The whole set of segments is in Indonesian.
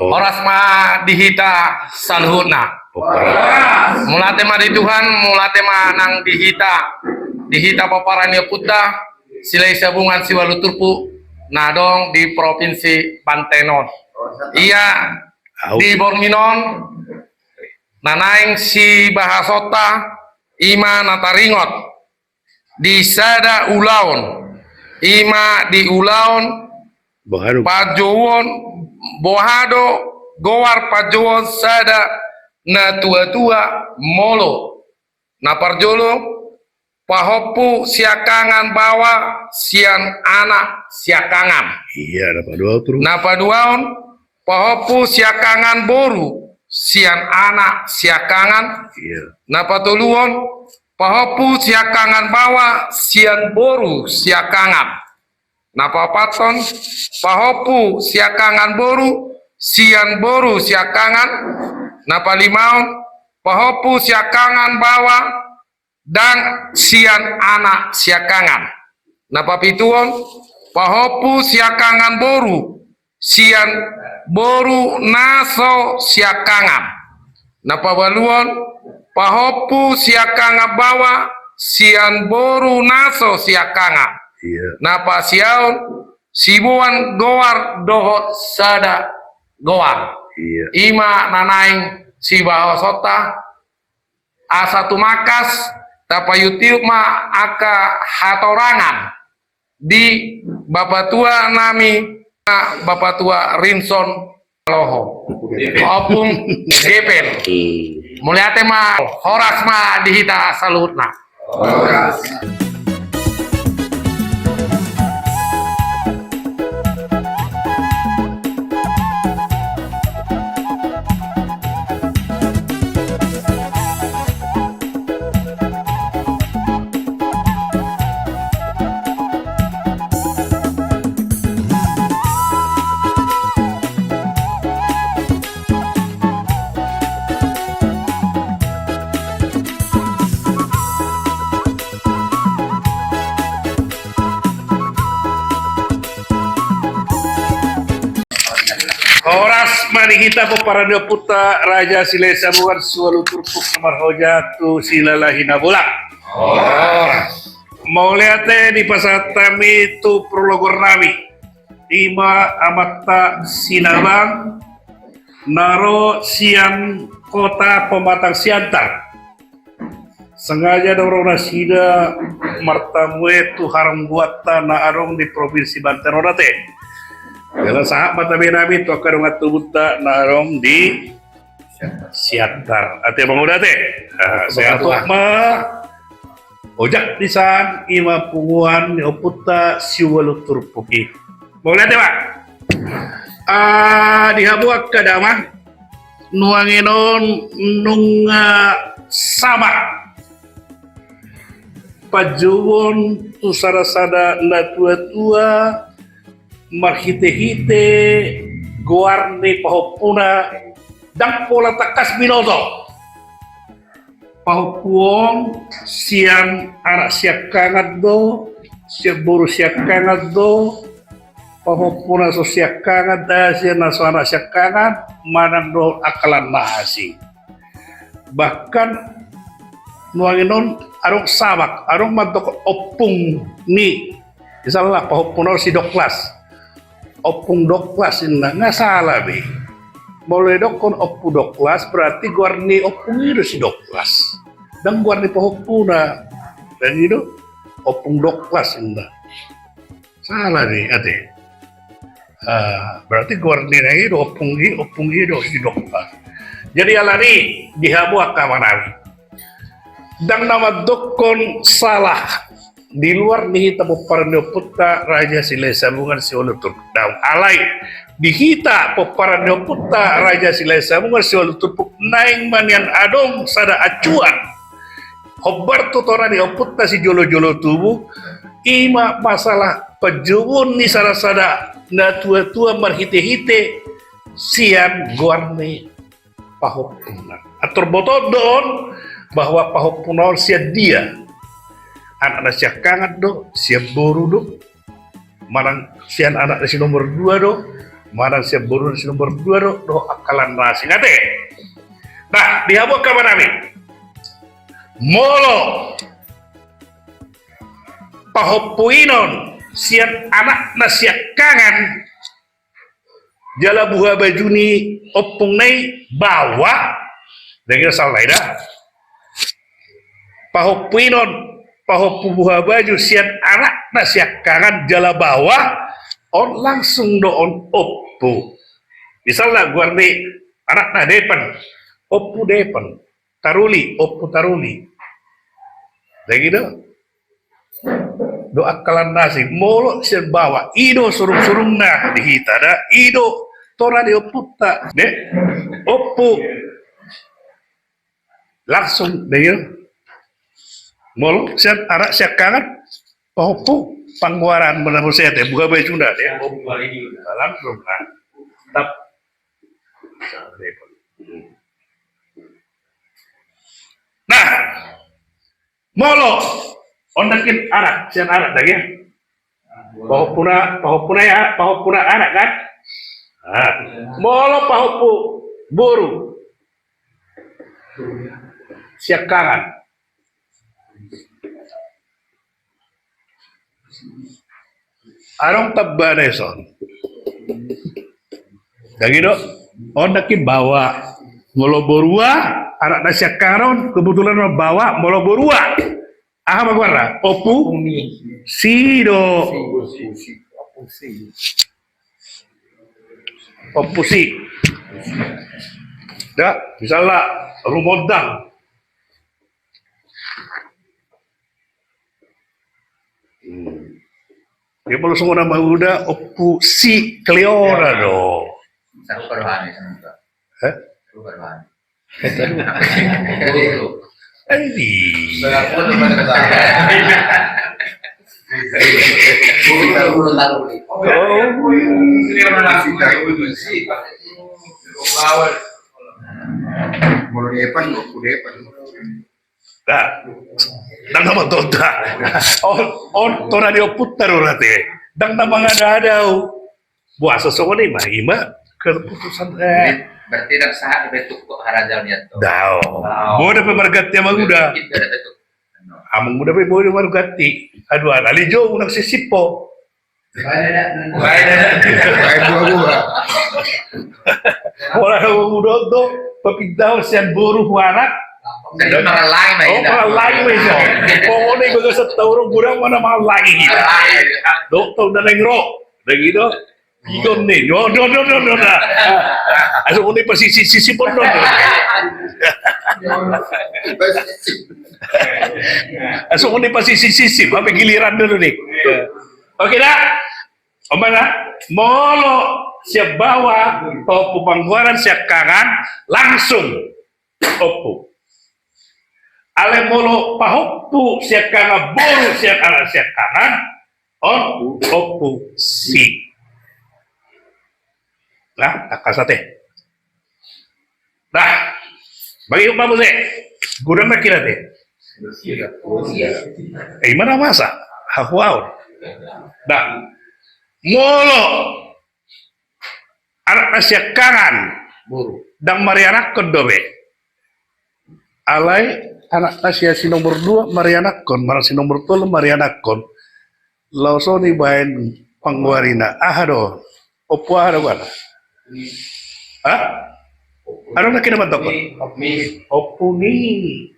Horas mah dihita salhuna. Mulate mah di Tuhan, mulate mah nang dihita paparannya puta, silai sabungan siwaluturpu, nadong di provinsi Bantenon. Iya di Borminon, nanaing si bahasota, ima nataringot, di sada ulaun, ima di ulaun, Pajowon, Bohado, Gowar Pajowon sada na tua-tua molo na parjolo pahopu siakangan bawa sian anak siakangan Iya, dapat dua terus. na paduaon pahopu siakangan boru sian anak siakangan Iya. na patuluon pahopu siakangan bawa sian boru siakangan na papaton pahopu siakangan boru siakangan na palimaon pahopu siakangan bawa dan sian anak siakangan na papituon pahopu siakangan boru sian boru naso siakangan na pabaluon pahopu siakangan bawa sian boru naso siakangan Iya. na pasiaon sibuan goar dohot sada goar Iya. ima nanaing si bahosota asa tumakas tapayutiuk ma aka hatorangan di bapak tua nami bapak tua Rinson Loho opung gepen muliate ma horas ma dihita salutna Horas mari kita peparannya puta Raja Silai Sabungan Suwalu Turpuk nomor hoja tu silalahina bola. Mau lihat di pasar tami tu prologor nami. Ima amata sinabang naro siang kota pematang siantar. Sengaja dorong nasida martamue tu haram buat tanah arong di provinsi Banten Rodate. Dalam sahabat nabi tu akan buta narong di siantar. Ate bang udah teh. Saya tuh mah ojak pisan ima punguan ni oputa siwalu turpuki. Boleh teh pak? Dihabuak kadamah nuanginon nunga sama. Pajuwon tu sarasada na tua-tua marhite-hite guarne pahopuna dan pola takas binoto pahopuong siang anak siak kangat do siak boru siak kangat do pahopuna so siak kangat da siak naso anak siak kangat manang do akalan nasi bahkan nuanginon arong sabak arong mantok opung ni misalnya pahopuna si doklas opung doklas inna nggak salah be boleh dokon opu doklas berarti guarni opung itu si doklas dan guarni pohopuna dan itu opung doklas inna salah nih ade berarti guarni itu opung itu si doklas jadi alani dihabu akamanawi dan nama dokon salah di luar nihita peparannya puta Raja Silai Sabungan Siwalu Turpuk daun alai dihita peparannya puta Raja Silai Sabungan Siwalu Turpuk naing manian adong sada acuan hobar tutorani oputta si jolo-jolo tubuh ima masalah pejuwun ni sada-sada na tua-tua marhite-hite sian guarne pahopuna atur botodon bahwa pahopuna sian dia anak siap kangat do, siap boru do, marang sian anak si nomor 2 do, Marang siya burun si nomor 2 do akalan nasi ngate. Nah, dihabok ka manami. Molo pahopuinon siat anak na siya kangan jala buha bajuni opung nai bawa dengan salah dah. Pahopuinon pahopu buha baju siat anak na siya kangan jala bawa on langsung do on oppo. Misalnya gua ni anak na depan, oppo depan, taruli, oppo taruli. Dah gitu. Do akalan nasi, molo siya bawa, ido surung-surung na dihita da, ido tora di oppo ta, de, oppo. Langsung dah gitu. Molo siya anak siya kangen, oppo. Pangguaran benar saya teh buka baju dah deh langsung kan tap nah molo ondakin anak sian anak dah ya pahopuna anak kan nah, molo pahopu buru siap kangen arong tabaneson. Dagi do, ondakin bawa molo borua, anak nasya karon kebetulan bawa molo borua. Ah magwarna, opu sido. Opusi. Da, misalnya rumodang. Dia perlu semua nama udah opusi Cleora do. Saru karuhani sama. Hah? Saru karuhani. Ini. Berapa mana kata? Bulu lalu. Bulu depan, bulu depan. Nah, nang nama tonta. On tora dia putar urate. Dang nama ada. Buat sesuatu ni mah ima keputusan Berarti tak sah dibentuk kok harajan ya tuh. Dao. Boleh pemergati yang muda. Amang muda pe boleh margati. Aduh, ali jo unang sisipo. Baik dua. Orang muda do pepintau sian buruh warak. Dari mahal lain mah. Oh, mahal lain mah iso. Pokoknya baga setahun kurang mana mahal lain. Dokter dan nengro. Dah gitu. Igon nih. No. Asal ini pasti sisi pun no. Asal ini pasti sisi. Sampai giliran dulu nih. Oke dah. Omana. Molo siap bawa topu pangguaran siap kangen langsung topu. Ale molo pahopu siap kangen boru siap anak siap kangen on topu si. Nah, takasate. Nah, bagi umpama saya, gudang nak kira teh. Mana masa? Wow. Nah, molo anak nasya kangen dang marianak dobe. Alai anak nasya si nomor 2 marianak marang si nomor 3 marianak lausoni bain pangwarina. Ahado. Opo ahado kan? Hah? Ano na kinaman toko? Opuni.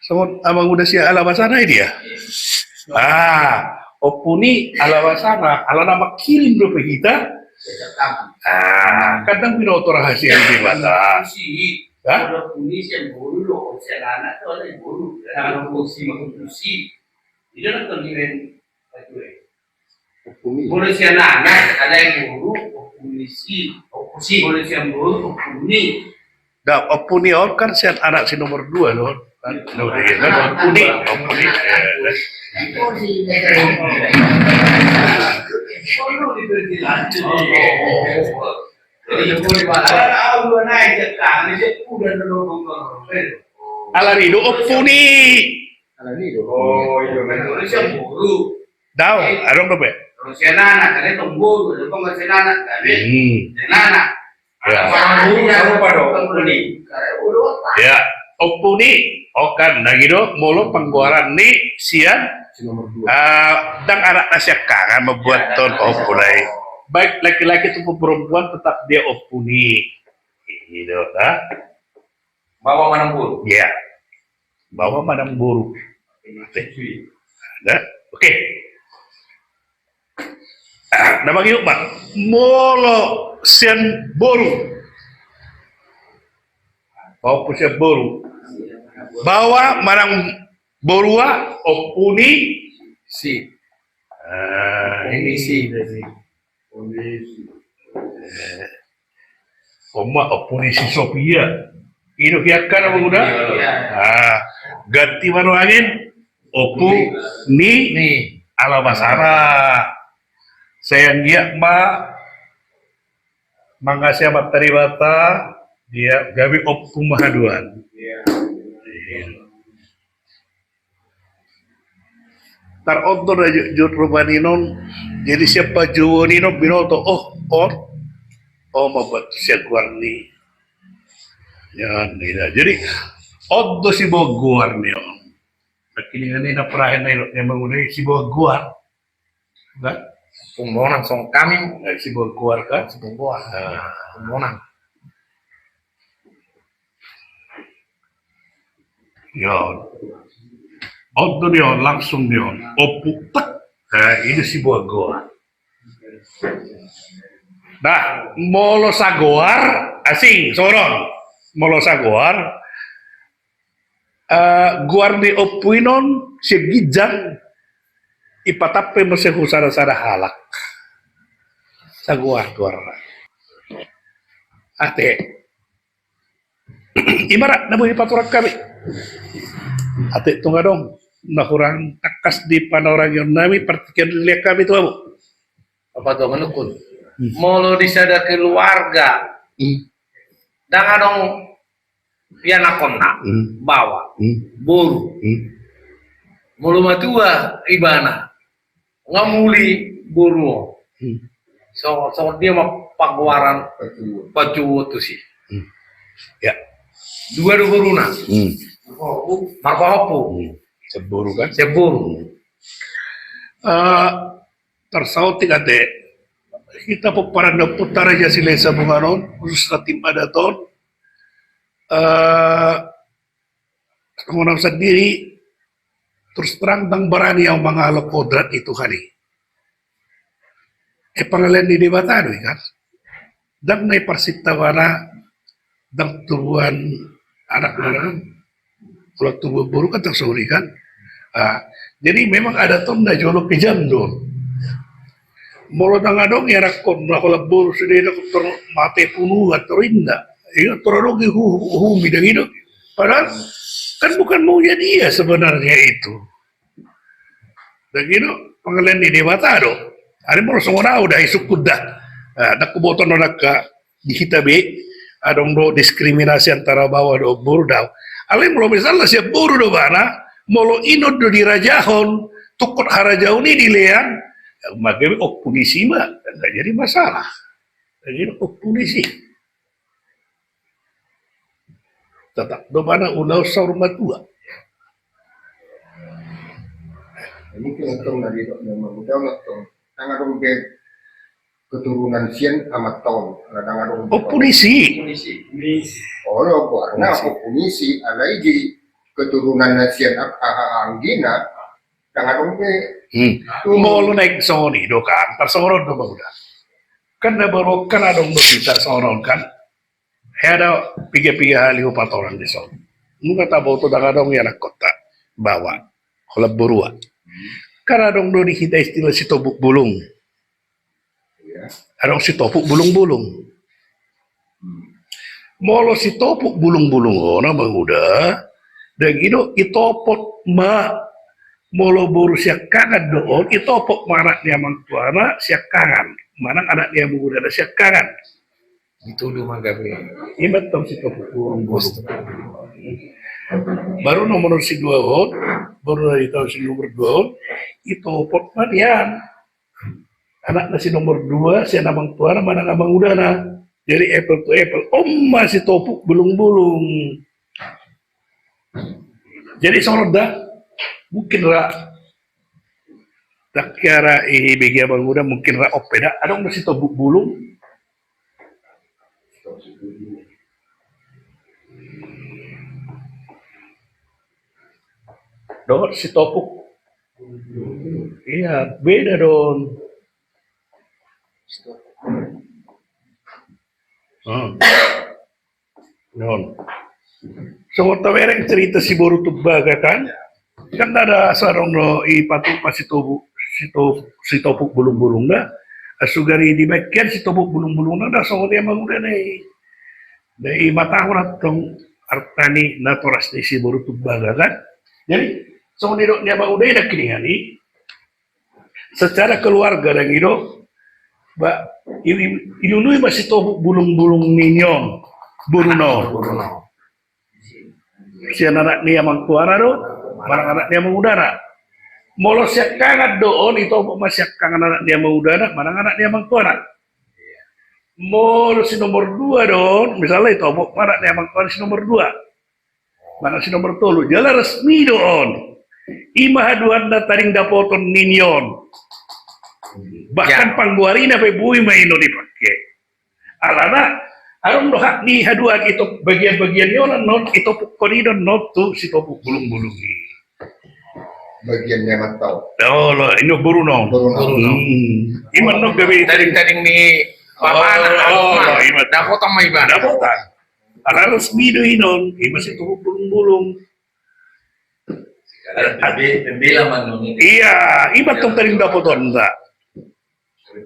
Semut amang udah siya alawasana dia. Opuni alawasana. Ala nama kirim do kita. Kadang pinoto rahasia di mata. Hah? Opuni siya bolu lo, siya lana to ala bolu. Ano ko si makutusi. Ito na to giren. Boleh siya nana, ada yang buru, opunisi, boleh siya buru, opuni. Nah, opuni on kan sian anak si nomor 2 loh. Kan opuni. Perlu diperjelas. Jadi boleh balas. Kalau naik jatah, ini udah nolong. Alarido opuni. Oh, iya, boleh siya buru. Daw, adong dobe. Kalau si anak, kan itu buru, itu kan si anak, kan si anak. Ya. Sarupa dong. Ini. Ya, opuni okan nagido molo pengguaran ni sian dan anak nasyakangan membuat ton opulai. Baik laki-laki itu perempuan tetap dia opuni. Gitu, dah. Bawa manang buru. Ya. Bawa madam buru. Ada. Oke. Nama yuk, Mak. Molo sian boru. Bawa pusia boru. Bawa marang borua opuni Si. ini si. Oma opuni si Sophia. Ino kiakan apa udah? Ganti baru angin. Opu ni ala basara. Sayang dia ma mangasya materi bata dia gabi opu mahaduan. Tar odor aja jut rubaninon jadi siapa juwo nino binoto mabat siya guarni yan nila jadi oddo si boguar niyo nakilingan na perahin na yun yung mga si boguar kan Pungmonang song kami. si boguar kan Pungbuan. Pungmonang. yon oddo niyo langsung niyo opu tak ini si boguar. Nah, molo sagoar asing soron molo sagoar guar di opuinon si gijang ipatape mo si husara-sara halak sagoar guar ate ibarat na mo ipaturak kami ate tunga dong nakurang takas di panorang yon nami partikan lihat kami tu abo Apa tuh menukun? Molo disada keluarga. Dan adong yana konna bawa buru. Mulu matua ibana. Ngamuli buru. So dia mah pagwaran pacu tu sih. ya Dua buruna. Marpahopu. seburu kan Seburu. tersauti kate kita peparanda putar aja si lesa bunganon khusus tim adaton mengenal sendiri terus terang dan berani yang mengalok kodrat itu kali pangalian di debatado kan dan naik persitawana dan turuan anak orang kalau tubuh buruk kan tersauri kan jadi memang ada tonda jolok kejam dong molo dangadong ya rakon na kolabor sendiri ko mate puno at rinda iya torologi bidang itu padahal kan bukan maunya dia sebenarnya itu dan gitu panggilan di debatado ada molo semua udah isuk kuda nak kuboton nak di hitabe adong do diskriminasi antara bawah do burdau alem lo misalnya siap buru do bana molo inod do dirajahon tukut harajau ni dilean makanya punisi mah nggak jadi masalah. Jadi punisi. Tetap domana ulau saurma tua. Ini kelentong dari dok memang udah kelentong. Tangga dong ke keturunan Sian amat tahun. Tangga dong. Punisi. Oh lo karena punisi alai keturunan Sian Anggina. Tangga dong ke Mau lu naik soni do kan, tersorot do udah. Kan na baru kan adong do kita sorot kan. Ada piga-piga hali upat orang di son. Nunga tabo to dagadong ya nak kota bawa. Kalau berua. Kan adong do di kita istilah si topuk bulung. Adong si topuk bulung-bulung. Molo si topuk bulung-bulung ona udah. Dan gitu itopot ma molo buru siak kangan doon itu pok mana dia mangtuana siak kangan mana anak dia muda ada siak kangan Dituduh magabe. ibat tong si topuk burung Baru nomor si dua on, baru dari tahun si nomor dua on, itu pot manian. Anak nasi nomor dua, si namang tuara mana namang udara. Jadi apple to apple, masih topuk bulung-bulung. Jadi soroda mungkin tak kira bagi abang muda mungkin opeda. Ada nasi topuk bulung. Dong si topuk. Iya, beda dong. Non. Semua tawereng cerita si Boru Tubaga kan ada sarong no ipatu pas si topuk bulung-bulung na asugari di bagian si topuk bulung-bulung na so dia manguda dari mata orang tong artani naturas ni si Boru Tubaga kan jadi so dia manguda na kini secara keluarga dan itu ilunui masih topuk bulung-bulung ninyon buruno si anak ni amang tuara do marang anak dia mengudara molo siak kangat doon itu masih kangen anak dia mengudara marang anak dia amang tuara molo si nomor 2 doon misalnya itu anak dia amang tuara si nomor 2 marang si nomor 3 jala resmi doon imahaduan na taring dapoton ninyon bahkan pangguari na bui maino dipakai alana aron do hak ni haduan itu bagian-bagian yonan not itu koridon not tu si topuk bulung-bulung bagiannya matau. Oh, ini buruno. Iman no gabi Taring-taring ni iman. Dapotan may iba. dapotan. Ala resmi do inon, iman si topuk bulung-bulung. Pembela man nun. Iya, iman tong taring dapoton ta.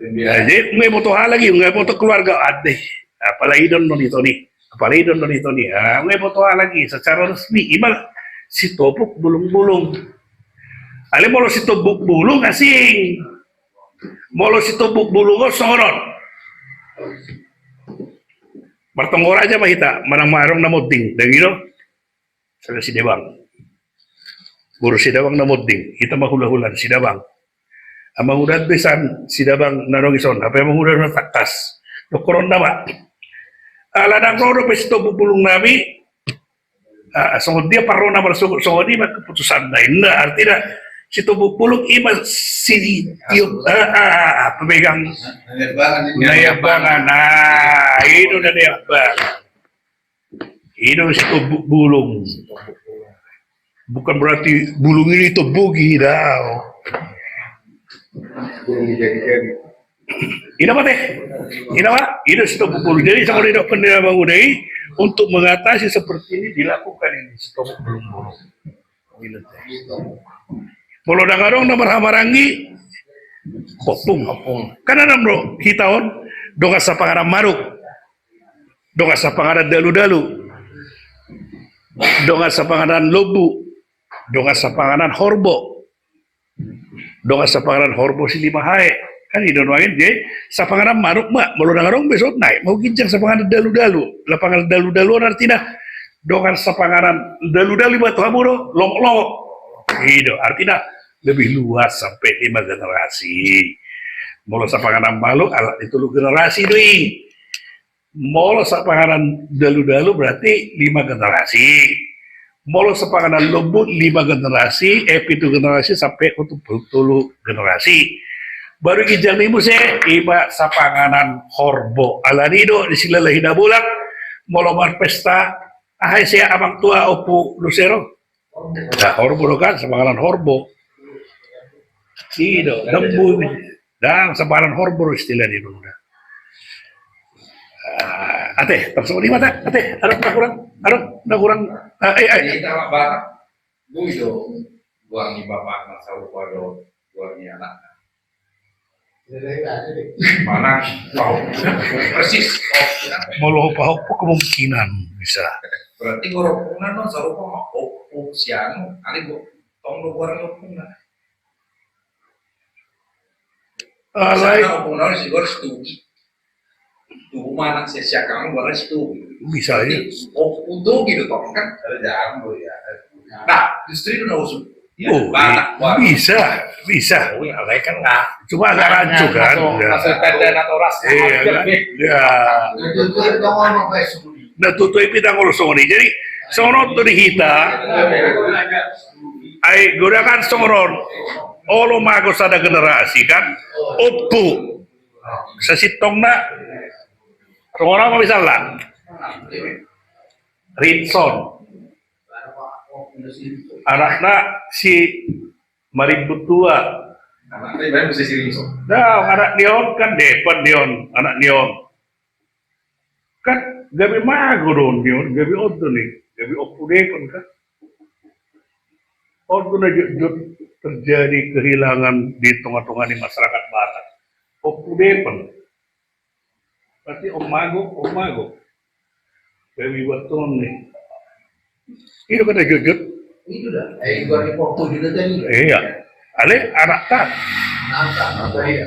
Jadi ngai moto lagi, ngai moto keluarga ade. Apalagi don itu nih. Ngai moto lagi secara resmi iman si topuk bulung-bulung. Ale molo si topuk bulung asing. Molo si topuk bulung soron. Martongor aja mahita, manang marong na moding. Dan gitu, sa si Dewang. Buru si Dewang na moding, kita mahula-hulan si Dewang. Amang udah besan si Dewang nanongison, apa yang udah na taktas. Dokoron nama. Aladang rodo pe si topuk bulung nabi. Sungguh dia parona bersungguh dia keputusan lain. Artinya si topuk bulung ima si tiup pemegang nayabangan. Itu udah nayabang. Itu si topuk bulung. Bukan berarti bulung ini tobugi dah. Bulung jadi. Ina apa teh? Ina si topuk bulung. Jadi sama dia pendera mengudai untuk mengatasi seperti ini dilakukan ini si topuk bulung. Kalau dangarong na marhamarangi kopung. Karena bro, hitaon donga sa pangaran maruk. Donga sa pangaran dalu-dalu. Donga sa pangaran lobu. Donga sa pangaran horbo. Donga sa pangaran horbo si limahae. Kan idonwangin je sa pangaran maruk mak molo dangarong besok naik mau gincang sa pangaran dalu-dalu. Lapangan dalu-dalu artinya donga sa pangaran dalu-dalu batu hamuro lomok-lomok. Itu artinya lebih luas sampai 5 generasi. Molo sa panganan malu alat itu lu generasi doi. Molo sa panganan dalu-dalu berarti 5 generasi. Molo sa panganan lobu 5 generasi, 7 generasi sampai untuk 10 generasi. Baru kijang ibu se iba sa panganan horbo. Alanido di sila lahina bulan molo marpesta ahay siya amang tua opo lucero. Nah, horbo kan sa panganan horbo. Sido, lembu dan sebaran horbo istilah di dulu. Ate, terus di mata, ate, ada kurang. Kita bapak, buido, buang di bapak masa upado, buang di anak. Mana tahu persis. Mau apa kemungkinan bisa. Berarti goropungan no sarupa mah opo siang, ali go tong lo goreng opungan. Alay, Sana opungan si gor studi. Cuma anak saya siakan warna situ. Bisa aja. Oh, untung gitu toh kan ada jalan loh ya. Nah, justru itu nggak usah. Oh, bisa. Oh, ya, lain kan nggak. Cuma agak rancu kan. Ya. Masuk tenda atau ras. Iya, ya. Nah, tutup pitang ulusong ini. Jadi, sono to dihita, ay gunakan soron. Olo magos ada generasi kan, oppo sa sitong na. Sono mo misalnya, Ritson, anaknya si Maributua. Anak ini banyak musisi Rinso. Nah, anak Dion kan depan Dion, anak Dion. Kan gabi mago doon Dion, gabi odo nih, gabi oppo dekon kan. Odo na jud terjadi kehilangan di tengah-tengah di masyarakat Batak. Oppo dekon. Berarti om mago. Gabi baton nih. Itu kan jujur. Itu dah. Gua di foto juga tadi. Iya. Ale anak tak.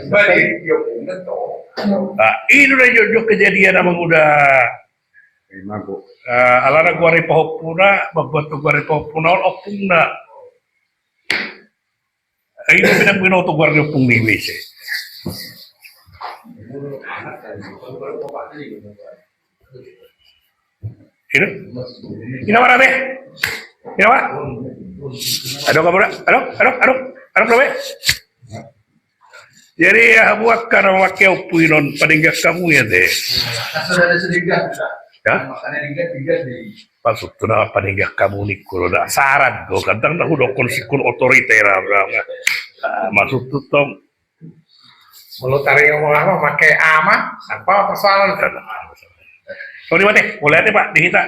Balik, yo, betul. Nah, ini udah jujur kejadian abang udah. Mago. Alara gua puna, babat gua puna, opung na. Ini pinang-pinang to gua opung ni WC. Ini? Ini apa deh? Ini apa? Aduh kamu dah? Aduh kamu? Jadi ya buat karena wakil puinon peninggal kamu ya deh. Sudah ada sedikit. Ya? Makanya tinggal di. Maksud tu na peninggal kamu ni kulo dah saran go kadang dah udah konsikun otoriter berapa. Maksud tu tong Mulut tarik ngomong apa? Pakai ama? Apa persoalan? So di mana? Mulai deh Pak dihita.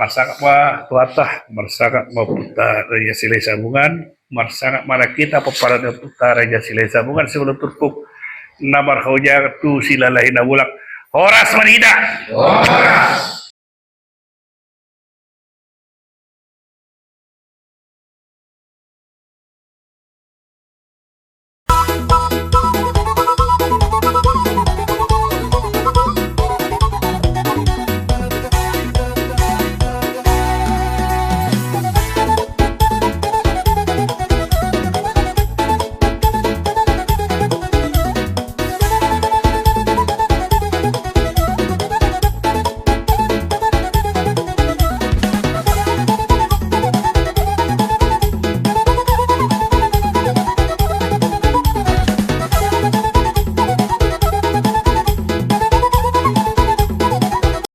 Marsaka pa tuatah, marsaka maputa raja silai sambungan, marsaka mana kita peparada puta raja silai sambungan sebelum turpuk namar hoja tu silalahi nabulak. Horas manida. Horas.